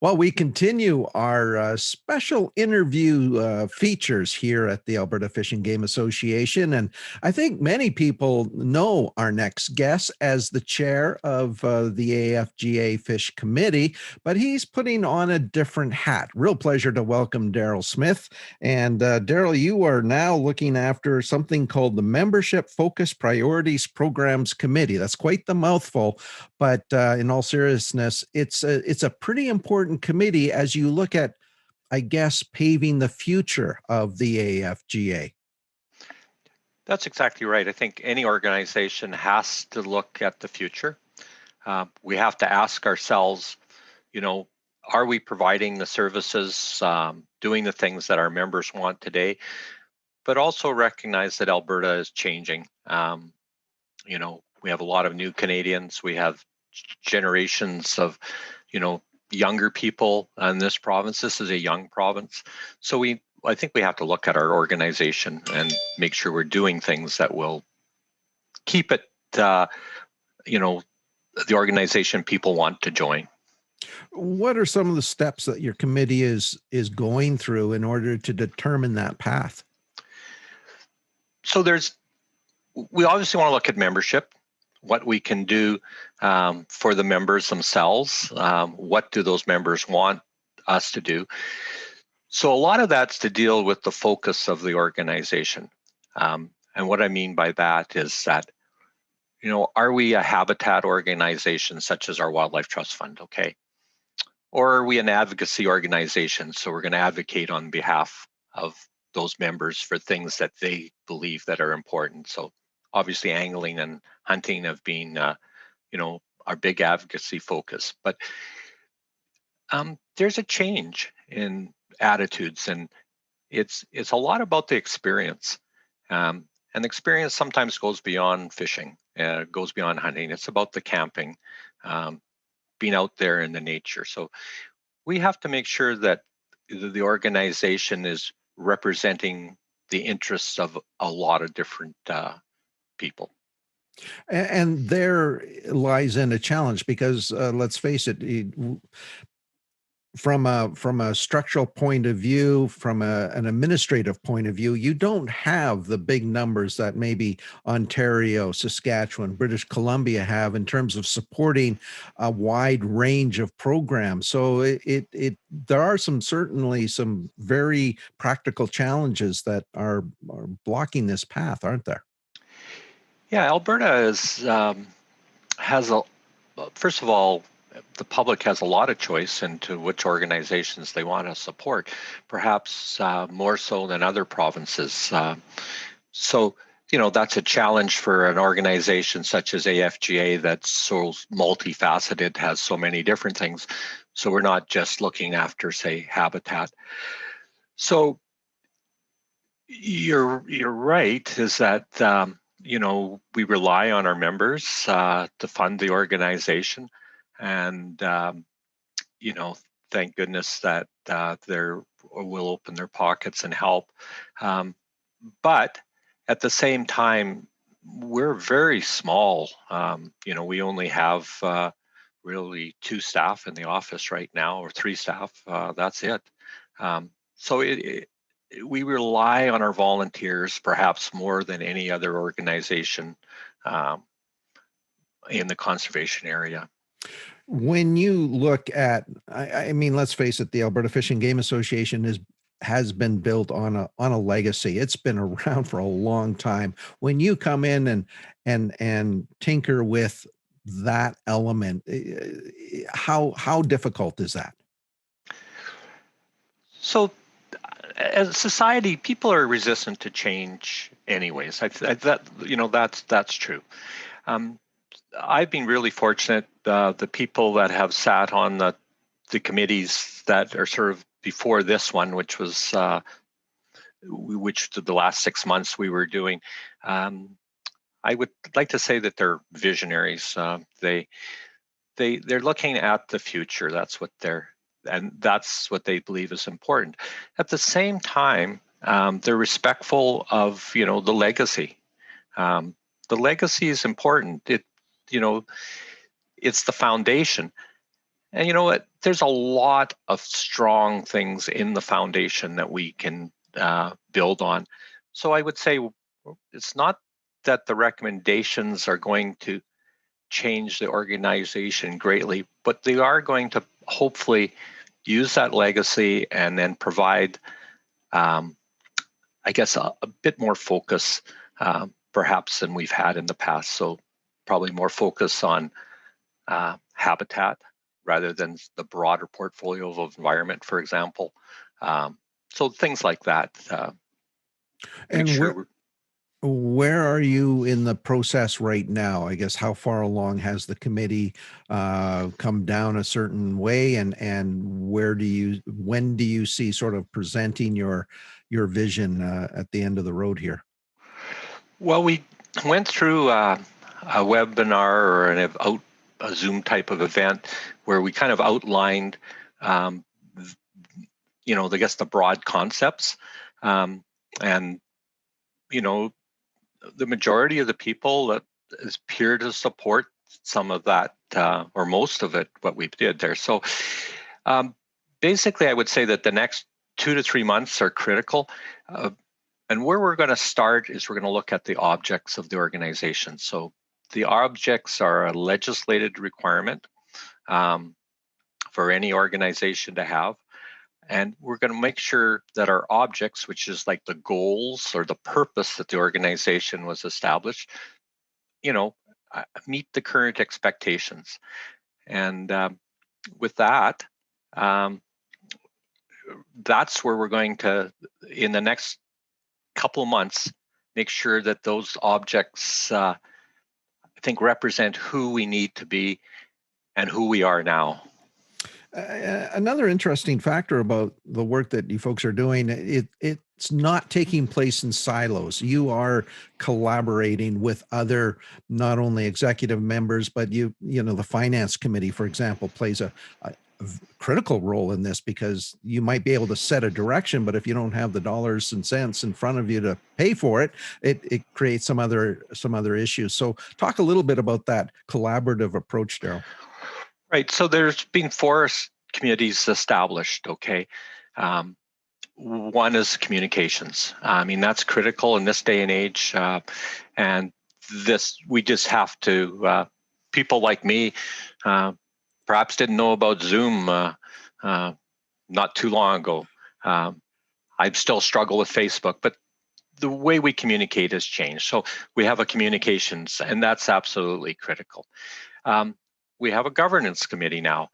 Well, we continue our special interview features here at the Alberta Fish and Game Association. And I think many people know our next guest as the chair of the AFGA Fish Committee, but he's putting on a different hat. Real pleasure to welcome Darryl Smith. And Darryl, you are now looking after something called the Membership Focus Priorities Programs Committee. That's quite the mouthful, but in all seriousness, it's a pretty important committee as you look at, I guess, paving the future of the AFGA. That's exactly right. I think any organization has to look at the future. We have to ask ourselves, are we providing the services, doing the things that our members want today, but also recognize that Alberta is changing. We have a lot of new Canadians. We have generations of, younger people in this province. This is a young province. So I think we have to look at our organization and make sure we're doing things that will keep it, the organization people want to join. What are some of the steps that your committee is going through in order to determine that path? So we obviously want to look at membership, what we can do for the members themselves. What do those members want us to do? So a lot of that's to deal with the focus of the organization. And what I mean by that is that, are we a habitat organization such as our Wildlife Trust Fund, okay? Or are we an advocacy organization? So we're going to advocate on behalf of those members for things that they believe that are important. So obviously angling and hunting have been, our big advocacy focus. But there's a change in attitudes, and it's a lot about the experience. And experience sometimes goes beyond fishing, goes beyond hunting. It's about the camping, being out there in the nature. So we have to make sure that the organization is representing the interests of a lot of different people. And there lies in a challenge because let's face it, from a structural point of view, from an administrative point of view, you don't have the big numbers that maybe Ontario, Saskatchewan, British Columbia have in terms of supporting a wide range of programs. So there are certainly some very practical challenges that are blocking this path, aren't there? Yeah, Alberta first of all, the public has a lot of choice into which organizations they want to support, perhaps more so than other provinces. So, that's a challenge for an organization such as AFGA that's so multifaceted, has so many different things. So we're not just looking after, say, habitat. So you're right, is that we rely on our members to fund the organization, and thank goodness that they will open their pockets and help. But at the same time, we're very small. We only have really 2 staff in the office right now, or 3 staff. That's it. So we rely on our volunteers perhaps more than any other organization in the conservation area. When you look at, I mean, let's face it, the Alberta Fish and Game Association has been built on a legacy. It's been around for a long time. When you come in and tinker with that element, how difficult is that? So, as a society, people are resistant to change, anyways. That's true. I've been really fortunate. The people that have sat on the committees that are sort of before this one, which the last 6 months we were doing, I would like to say that they're visionaries. They're looking at the future. That's what they believe is important. At the same time, they're respectful of the legacy. The legacy is important. It's the foundation. And you know what? There's a lot of strong things in the foundation that we can build on. So I would say it's not that the recommendations are going to change the organization greatly, but they are going to hopefully use that legacy and then provide, I guess, a bit more focus perhaps than we've had in the past. So probably more focus on habitat rather than the broader portfolio of environment, for example. So things like that. Make And sure where are you in the process right now? I guess how far along has the committee come down a certain way, and when do you see sort of presenting your vision at the end of the road here? well, we went through a webinar or a Zoom type of event where we kind of outlined, I guess the broad concepts, and the majority of the people that appear to support some of that or most of it, what we did there. So basically, I would say that the next 2 to 3 months are critical. And where we're going to start is we're going to look at the objects of the organization. So the objects are a legislated requirement for any organization to have. And we're going to make sure that our objects, which is like the goals or the purpose that the organization was established, meet the current expectations. And with that, that's where we're going to, in the next couple of months, make sure that those objects, I think, represent who we need to be and who we are now. Another interesting factor about the work that you folks are doing, it's not taking place in silos. You are collaborating with other, not only executive members, but the finance committee, for example, plays a critical role in this, because you might be able to set a direction, but if you don't have the dollars and cents in front of you to pay for it, it creates some other issues. So talk a little bit about that collaborative approach, Darryl. Right. So there's been 4 committees established. Okay. One is communications. I mean, that's critical in this day and age. And we just have to, people like me perhaps didn't know about Zoom not too long ago. I still struggle with Facebook, but the way we communicate has changed. So we have a communications, and that's absolutely critical. We have a governance committee now.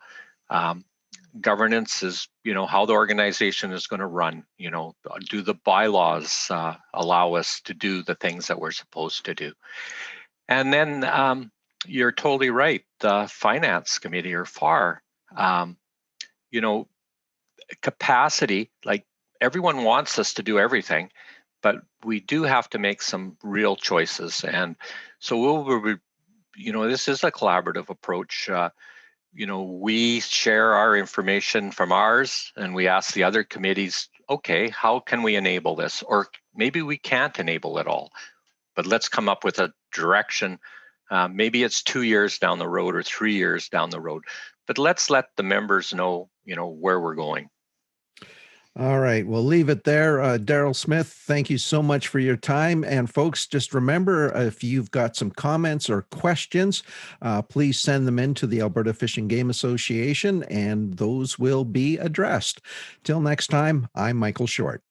Governance is, how the organization is going to run. Do the bylaws allow us to do the things that we're supposed to do? And then you're totally right. The finance committee, or FAR, capacity, like, everyone wants us to do everything, but we do have to make some real choices. And so this is a collaborative approach. We share our information from ours, and we ask the other committees, okay, how can we enable this? Or maybe we can't enable it all, but let's come up with a direction. Maybe it's 2 years down the road or 3 years down the road, but let's let the members know, where we're going. All right, we'll leave it there. Darryl Smith, thank you so much for your time. And folks, just remember, if you've got some comments or questions, please send them in to the Alberta Fish and Game Association, and those will be addressed. Till next time, I'm Michael Short.